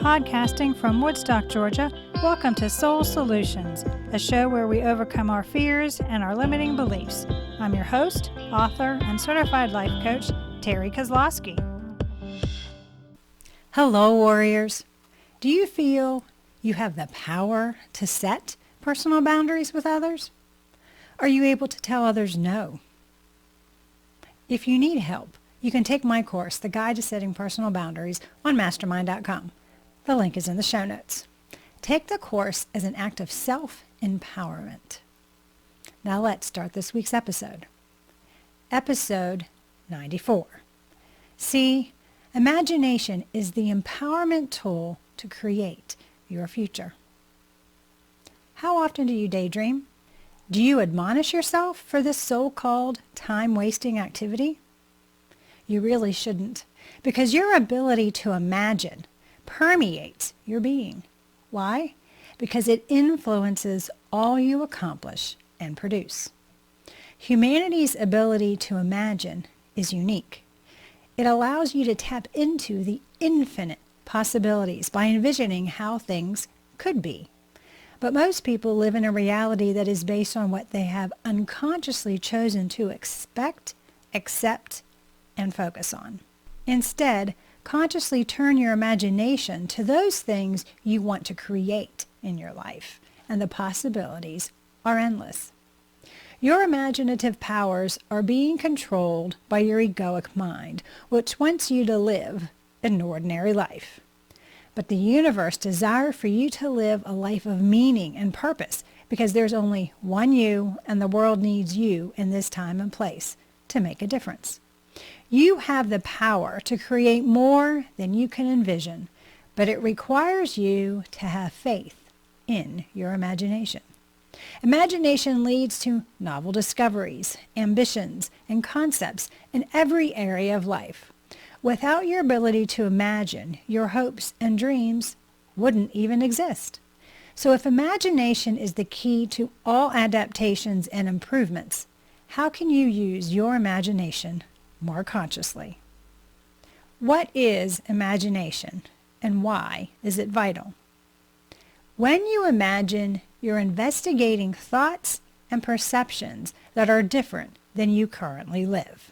Podcasting from Woodstock, Georgia, welcome to Soul Solutions, a show where we overcome our fears and our limiting beliefs. I'm your host, author, and certified life coach, Terry Kozlowski. Hello, warriors. Do you feel you have the power to set personal boundaries with others? Are you able to tell others no? If you need help, you can take my course, The Guide to Setting Personal Boundaries, on mastermind.com. The link is in the show notes. Take the course as an act of self-empowerment. Now let's start this week's episode. Episode 94. See, imagination is the empowerment tool to create your future. How often do you daydream? Do you admonish yourself for this so-called time-wasting activity? You really shouldn't, because your ability to imagine permeates your being. Why? Because it influences all you accomplish and produce. Humanity's ability to imagine is unique. It allows you to tap into the infinite possibilities by envisioning how things could be. But most people live in a reality that is based on what they have unconsciously chosen to expect, accept, and focus on. Instead, consciously turn your imagination to those things you want to create in your life, and the possibilities are endless. Your imaginative powers are being controlled by your egoic mind, which wants you to live an ordinary life. But the universe desires for you to live a life of meaning and purpose, because there's only one you, and the world needs you in this time and place to make a difference. You have the power to create more than you can envision, but it requires you to have faith in your imagination. Imagination leads to novel discoveries, ambitions, and concepts in every area of life. Without your ability to imagine, your hopes and dreams wouldn't even exist. So if imagination is the key to all adaptations and improvements, how can you use your imagination more consciously? What is imagination, and why is it vital? When you imagine, you're investigating thoughts and perceptions that are different than you currently live.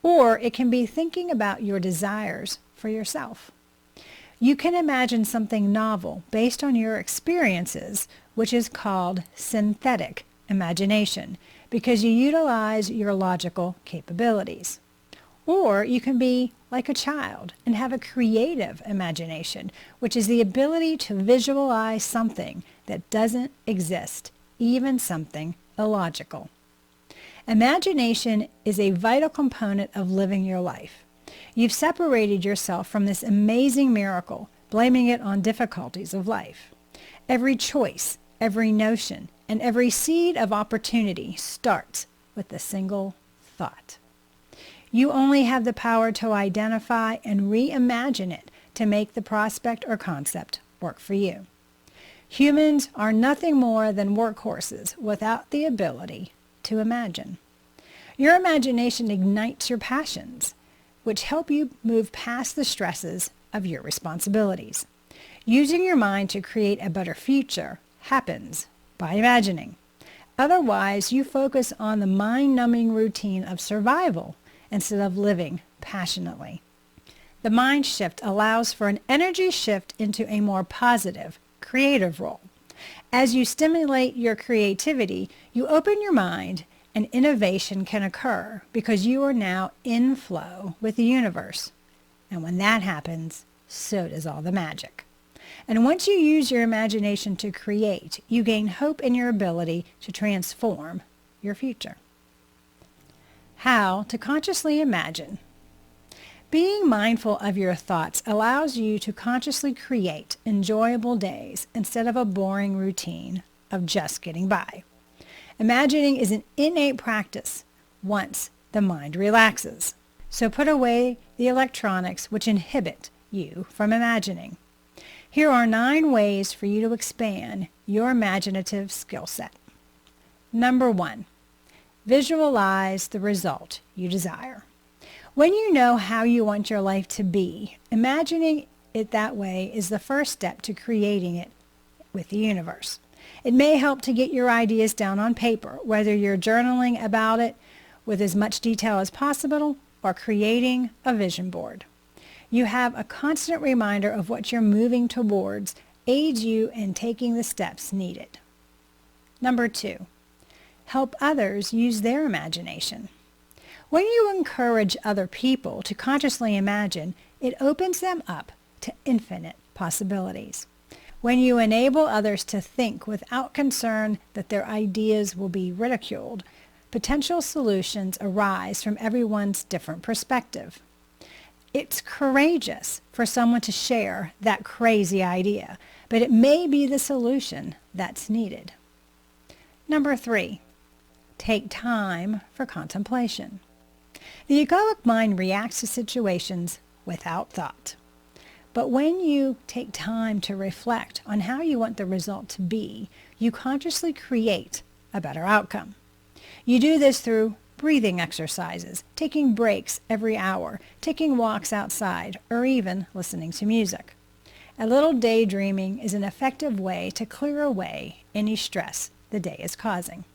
Or it can be thinking about your desires for yourself. You can imagine something novel based on your experiences, which is called synthetic imagination, because you utilize your logical capabilities. Or you can be like a child and have a creative imagination, which is the ability to visualize something that doesn't exist, even something illogical. Imagination is a vital component of living your life. You've separated yourself from this amazing miracle, blaming it on difficulties of life. Every choice, every notion, and every seed of opportunity starts with a single thought. You only have the power to identify and reimagine it to make the prospect or concept work for you. Humans are nothing more than workhorses without the ability to imagine. Your imagination ignites your passions, which help you move past the stresses of your responsibilities. Using your mind to create a better future happens by imagining. Otherwise, you focus on the mind-numbing routine of survival instead of living passionately. The mind shift allows for an energy shift into a more positive, creative role. As you stimulate your creativity, you open your mind and innovation can occur because you are now in flow with the universe. And when that happens, so does all the magic. And once you use your imagination to create, you gain hope in your ability to transform your future. How to consciously imagine. Being mindful of your thoughts allows you to consciously create enjoyable days instead of a boring routine of just getting by. Imagining is an innate practice once the mind relaxes. So put away the electronics which inhibit you from imagining. Here are 9 ways for you to expand your imaginative skill set. Number 1, visualize the result you desire. When you know how you want your life to be, imagining it that way is the first step to creating it with the universe. It may help to get your ideas down on paper, whether you're journaling about it with as much detail as possible or creating a vision board. You have a constant reminder of what you're moving towards, aids you in taking the steps needed. Number 2, help others use their imagination. When you encourage other people to consciously imagine, it opens them up to infinite possibilities. When you enable others to think without concern that their ideas will be ridiculed, potential solutions arise from everyone's different perspective. It's courageous for someone to share that crazy idea, but it may be the solution that's needed. Number 3, take time for contemplation. The egoic mind reacts to situations without thought. But when you take time to reflect on how you want the result to be, you consciously create a better outcome. You do this through breathing exercises, taking breaks every hour, taking walks outside, or even listening to music. A little daydreaming is an effective way to clear away any stress the day is causing.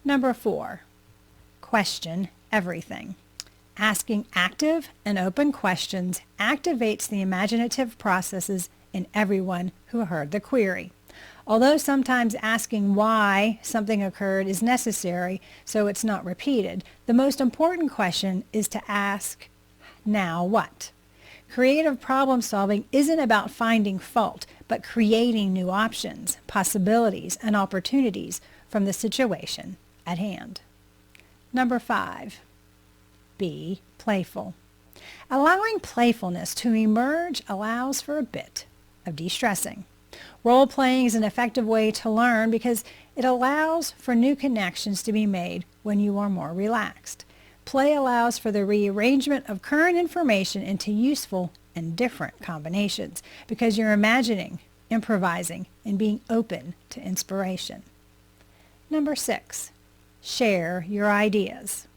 Number 4, question everything. Asking active and open questions activates the imaginative processes in everyone who heard the query. Although sometimes asking why something occurred is necessary so it's not repeated, the most important question is to ask, now what? Creative problem solving isn't about finding fault, but creating new options, possibilities, and opportunities from the situation at hand. Number 5, be playful. Allowing playfulness to emerge allows for a bit of de-stressing. Role-playing is an effective way to learn because it allows for new connections to be made when you are more relaxed. Play allows for the rearrangement of current information into useful and different combinations because you're imagining, improvising, and being open to inspiration. Number 6, share your ideas.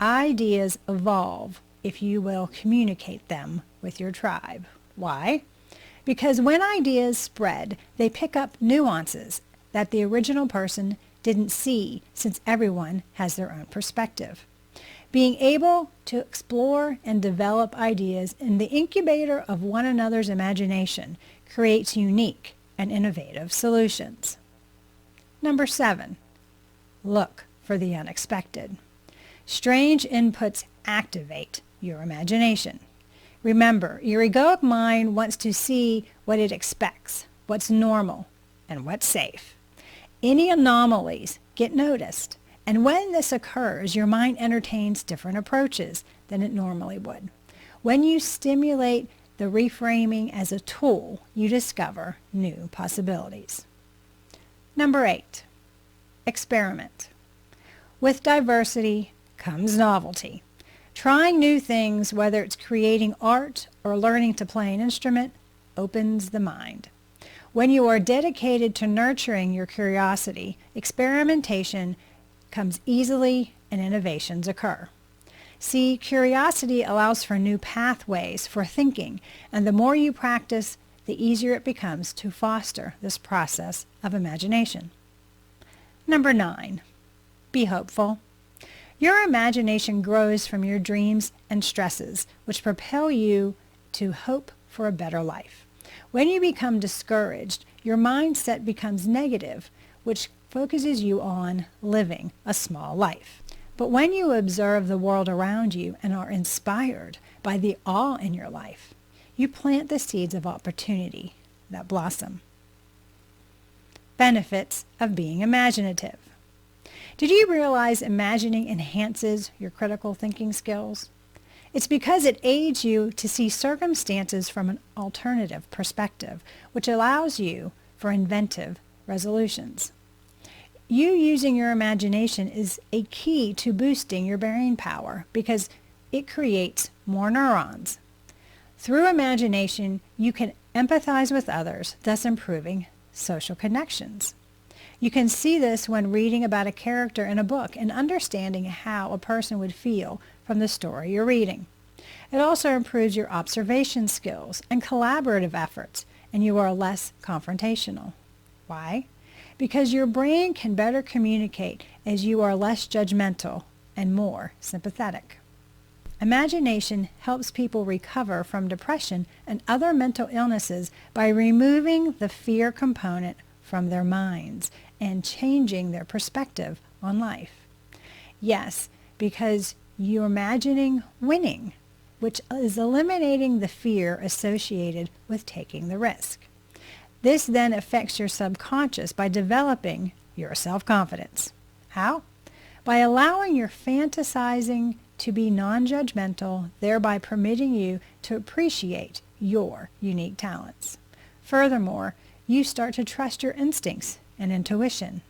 Ideas evolve if you will communicate them with your tribe. Why? Because when ideas spread, they pick up nuances that the original person didn't see, since everyone has their own perspective. Being able to explore and develop ideas in the incubator of one another's imagination creates unique and innovative solutions. Number 7, look for the unexpected. Strange inputs activate your imagination. Remember, your egoic mind wants to see what it expects, what's normal, and what's safe. Any anomalies get noticed, and when this occurs, your mind entertains different approaches than it normally would. When you stimulate the reframing as a tool, you discover new possibilities. Number 8, experiment. With diversity comes novelty. Trying new things, whether it's creating art or learning to play an instrument, opens the mind. When you are dedicated to nurturing your curiosity, experimentation comes easily and innovations occur. See, curiosity allows for new pathways for thinking, and the more you practice, the easier it becomes to foster this process of imagination. Number 9, be hopeful. Your imagination grows from your dreams and stresses, which propel you to hope for a better life. When you become discouraged, your mindset becomes negative, which focuses you on living a small life. But when you observe the world around you and are inspired by the awe in your life, you plant the seeds of opportunity that blossom. Benefits of being imaginative. Did you realize imagining enhances your critical thinking skills? It's because it aids you to see circumstances from an alternative perspective, which allows you for inventive resolutions. You using your imagination is a key to boosting your brain power because it creates more neurons. Through imagination, you can empathize with others, thus improving social connections. You can see this when reading about a character in a book and understanding how a person would feel from the story you're reading. It also improves your observation skills and collaborative efforts, and you are less confrontational. Why? Because your brain can better communicate as you are less judgmental and more sympathetic. Imagination helps people recover from depression and other mental illnesses by removing the fear component from their minds and changing their perspective on life. Yes, because you're imagining winning, which is eliminating the fear associated with taking the risk. This then affects your subconscious by developing your self-confidence. How? By allowing your fantasizing to be non-judgmental, thereby permitting you to appreciate your unique talents. Furthermore, you start to trust your instincts and intuition.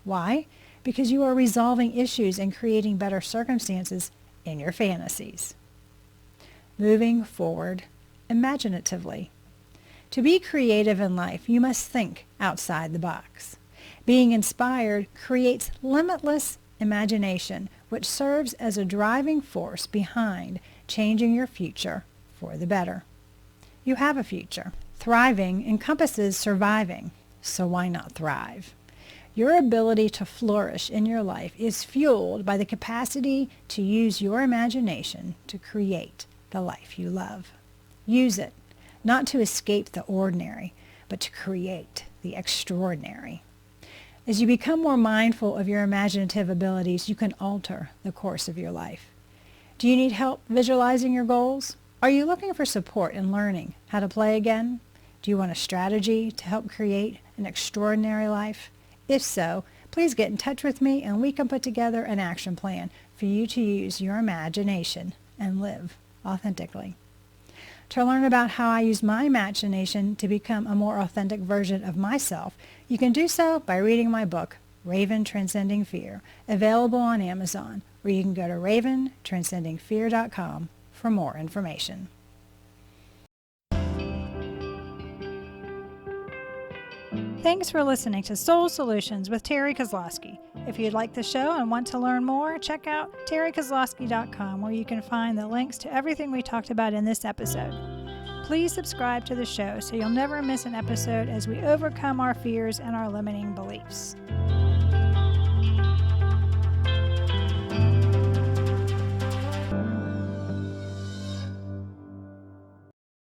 Why? Because you are resolving issues and creating better circumstances in your fantasies. Moving forward imaginatively. To be creative in life, you must think outside the box. Being inspired creates limitless imagination, which serves as a driving force behind changing your future for the better. You have a future. Thriving encompasses surviving, so why not thrive? Your ability to flourish in your life is fueled by the capacity to use your imagination to create the life you love. Use it, not to escape the ordinary, but to create the extraordinary. As you become more mindful of your imaginative abilities, you can alter the course of your life. Do you need help visualizing your goals? Are you looking for support in learning how to play again? Do you want a strategy to help create an extraordinary life? If so, please get in touch with me and we can put together an action plan for you to use your imagination and live authentically. To learn about how I use my imagination to become a more authentic version of myself, you can do so by reading my book, Raven Transcending Fear, available on Amazon, or you can go to raventranscendingfear.com for more information. Thanks for listening to Soul Solutions with Terry Kozlowski. If you'd like the show and want to learn more, check out terrykozlowski.com, where you can find the links to everything we talked about in this episode. Please subscribe to the show so you'll never miss an episode as we overcome our fears and our limiting beliefs.